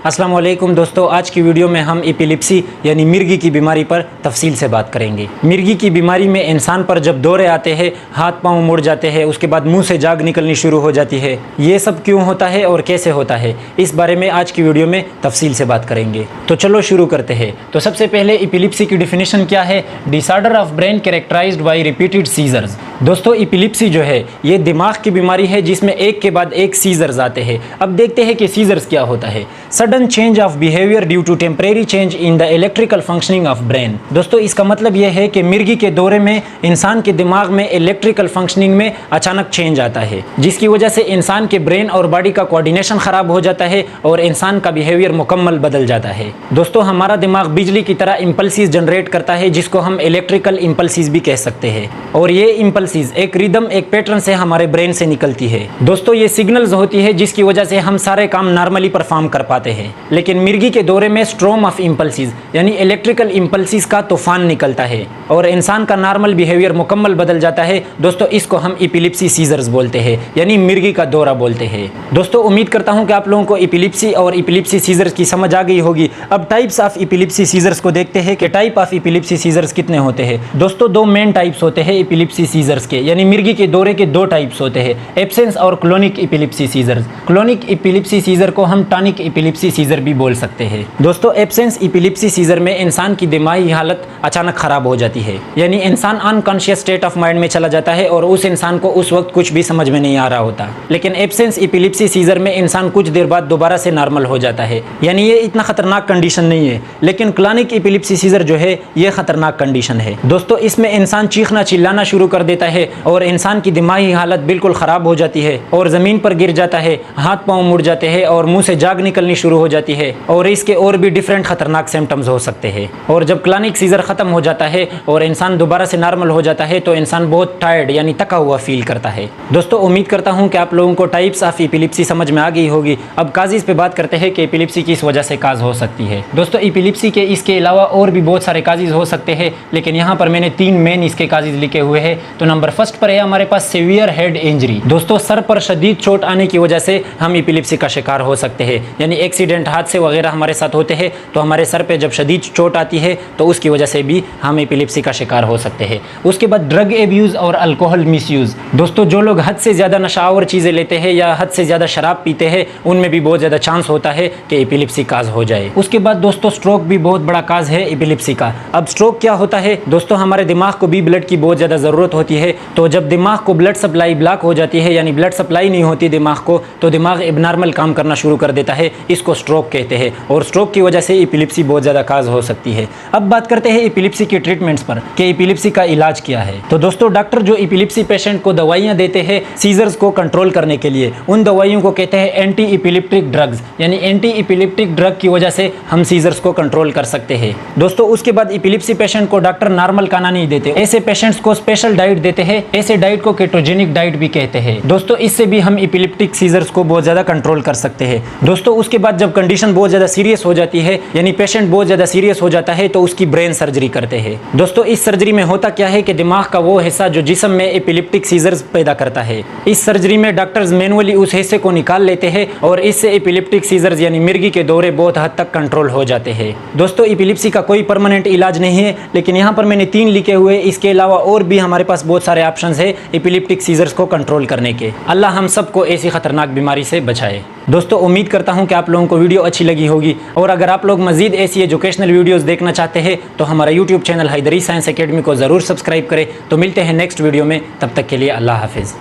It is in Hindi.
अस्सलाम वालेकुम दोस्तों, आज की वीडियो में हम एपिलेप्सी यानी मिर्गी की बीमारी पर तफसील से बात करेंगे। मिर्गी की बीमारी में इंसान पर जब दौरे आते हैं, हाथ पांव मुड़ जाते हैं, उसके बाद मुंह से जाग निकलनी शुरू हो जाती है। ये सब क्यों होता है और कैसे होता है, इस बारे में आज की वीडियो में तफसील से बात करेंगे। तो चलो शुरू करते हैं। तो सबसे पहले एपिलेप्सी की डिफिनेशन क्या है? Disorder of brain characterized by repeated seizures. दोस्तों, एपिलेप्सी जो है ये दिमाग की बीमारी है जिसमें एक के बाद एक सीजर्स आते हैं। अब देखते हैं कि सीजर्स क्या होता है। Sudden change of behaviour due to temporary change in the electrical functioning of brain. दोस्तों, इसका मतलब यह है कि मिर्गी के दौरे में इंसान के दिमाग में इलेक्ट्रिकल फंक्शनिंग में अचानक चेंज आता है, जिसकी वजह से इंसान के ब्रेन और बॉडी का कोऑर्डिनेशन खराब हो जाता है और इंसान का बिहेवियर मुकम्मल बदल जाता है। दोस्तों, हमारा दिमाग बिजली की तरह इंपल्सिस जनरेट करता है, जिसको हम इलेक्ट्रिकल इंपल्सिस भी कह सकते हैं। और ये इंपल्सिस एक रिदम, एक पैटर्न से हमारे ब्रेन से निकलती है। दोस्तों, ये सिग्नल्स होती है जिसकी वजह से हम सारे काम नॉर्मली परफॉर्म कर पाते हैं। लेकिन मिर्गी के दौरे में स्ट्रॉम ऑफ इंपल्सिस यानी इलेक्ट्रिकल इंपल्सिस का तूफान निकलता है और इंसान का नॉर्मल बिहेवियर मुकम्मल बदल जाता है। दोस्तों, इसको हम एपिलेप्सी सीजर्स बोलते हैं यानी मिर्गी का दौरा बोलते हैं। दोस्तों, उम्मीद करता हूं कि आप लोगों को एपिलेप्सी और एपिलेप्सी सीजर्स की समझ आ गई होगी। अब टाइप्स ऑफ एपिलेप्सी सीजर्स को देखते हैं कि टाइप ऑफ एपिलेप्सी सीजर्स कितने होते हैं। दोस्तों, दो मेन टाइप्स होते हैं एपिलेप्सी सीजर्स के, यानी मिर्गी के दौरे के दो टाइप्स होते हैं, एब्सेंस और clonic epilepsy seizures. Clonic epilepsy seizure को हम टॉनिक एपिलेप्सी सीजर भी बोल सकते हैं। दोस्तों, एब्सेंस एपिलेप्सी सीजर में इंसान की दिमागी हालत अचानक खराब हो जाती है, यानी इंसान अनकॉन्शियस स्टेट ऑफ माइंड में चला जाता है और उस इंसान को उस वक्त कुछ भी समझ में नहीं आ रहा होता। लेकिन एब्सेंस एपिलेप्सी सीजर में इंसान कुछ देर बाद दोबारा से नॉर्मल हो जाता है, यानी ये इतना खतरनाक कंडीशन नहीं है। लेकिन क्लॉनिक एपिलेप्सी सीजर जो है ये खतरनाक कंडीशन है। दोस्तों, इसमें इंसान चीखना चिल्लाना शुरू कर देता है और इंसान की दिमागी हालत बिल्कुल खराब हो जाती है और जमीन पर गिर जाता है, हाथ पांव मुड़ जाते हैं और मुंह से जाग निकलनी शुरू हो जाती है। और इसके और भी डिफरेंट खतरनाक सिम्टम्स हो सकते हैं। और जब क्लॉनिक सीजर खत्म हो जाता है और इंसान दोबारा से नॉर्मल हो जाता है तो इंसान बहुत टायर्ड यानी थका हुआ फील करता है। दोस्तों, उम्मीद करता हूं कि आप लोगों को टाइप्स ऑफ एपिलेप्सी समझ में आ गई होगी। अब काजेज पे बात करते हैं कि एपिलेप्सी किस वजह से काज हो सकती है। दोस्तों, एपिलेप्सी के इसके अलावा और भी बहुत सारे काजेज हो सकते हैं, लेकिन यहाँ पर मैंने 3 मेन इसके काजेज लिखे हुए हैं। तो नंबर फर्स्ट पर है हमारे पास सीवियर हेड इंजरी। दोस्तों, सर पर शदीद चोट आने की वजह से हम एपिलेप्सी का शिकार हो सकते हैं, यानी एक्सीडेंट, हादसे वगैरह हमारे साथ होते हैं तो हमारे सर पे जब शदीद चोट आती है तो उसकी वजह से भी हम एपिलेप्सी का शिकार हो सकते हैं। उसके बाद ड्रग एब्यूज़ और अल्कोहल मिसयूज़। दोस्तों, जो लोग हद से ज़्यादा नशावर चीज़ें लेते हैं या हद से ज़्यादा शराब पीते हैं उनमें भी बहुत ज़्यादा चांस होता है कि एपिलेप्सी काज हो जाए। उसके बाद दोस्तों, स्ट्रोक भी बहुत बड़ा काज है एपिलेप्सी का। अब स्ट्रोक क्या होता है? दोस्तों, हमारे दिमाग को भी ब्लड की बहुत ज़्यादा ज़रूरत होती है, तो जब दिमाग को ब्लड सप्लाई ब्लॉक हो जाती है यानी ब्लड सप्लाई नहीं होती दिमाग को, तो दिमाग एबनॉर्मल काम करना शुरू कर देता है। इसको स्ट्रोक कहते हैं और स्ट्रोक की वजह से एपिलेप्सी बहुत ज़्यादा काज हो सकती है। अब बात करते हैं एपिलेप्सी के ट्रीटमेंट्स पर कि एपिलेप्सी का इलाज क्या है। तो दोस्तों, डॉक्टर जो एपिलेप्सी पेशेंट को दवाइयाँ देते हैं सीजर्स को कंट्रोल करने के लिए, उन दवाइयों को कहते हैं एंटी एपिलेप्टिक ड्रग्स, यानी एंटी एपिलेप्टिक ड्रग की वजह से हम सीजर्स को कंट्रोल कर सकते हैं। दोस्तों, उसके बाद एपिलेप्सी पेशेंट को डॉक्टर नॉर्मल खाना नहीं देते, ऐसे पेशेंट्स को स्पेशल डाइट देते हैं। ऐसे डाइट को केटोजेनिक डाइट भी कहते हैं। दोस्तों, इससे भी हम एपिलेप्टिक सीजर्स को बहुत ज़्यादा कंट्रोल कर सकते हैं। दोस्तों, उसके बाद जब कंडीशन बहुत ज़्यादा सीरियस हो जाती है यानी पेशेंट बहुत ज़्यादा सीरियस हो जाता है तो उसकी ब्रेन सर्जरी करते हैं। दोस्तों, इस सर्जरी में होता क्या है कि दिमाग का वो हिस्सा जो जिस्म में एपिलेप्टिक सीजर्स पैदा करता है, इस सर्जरी में डॉक्टर्स मैनुअली उस हिस्से को निकाल लेते हैं और इससे एपिलेप्टिक सीजर्स यानी मिर्गी के दौरे बहुत हद तक कंट्रोल हो जाते हैं। दोस्तों, एपिलेप्सी का कोई परमानेंट इलाज नहीं है, लेकिन यहाँ पर मैंने 3 लिखे हुए। इसके अलावा और भी हमारे पास बहुत सारे ऑप्शंस है एपिलेप्टिक सीजर्स को कंट्रोल करने के। अल्लाह हम सबको ऐसी खतरनाक बीमारी से बचाए। दोस्तों, उम्मीद करता हूं कि आप लोगों को वीडियो अच्छी लगी होगी और अगर आप लोग मजीद ऐसी एजुकेशनल वीडियोस देखना चाहते हैं तो हमारा YouTube channel Haidari science academy को ज़रूर सब्सक्राइब करें। तो मिलते हैं नेक्स्ट वीडियो में, तब तक के लिए अल्लाह हाफिज़।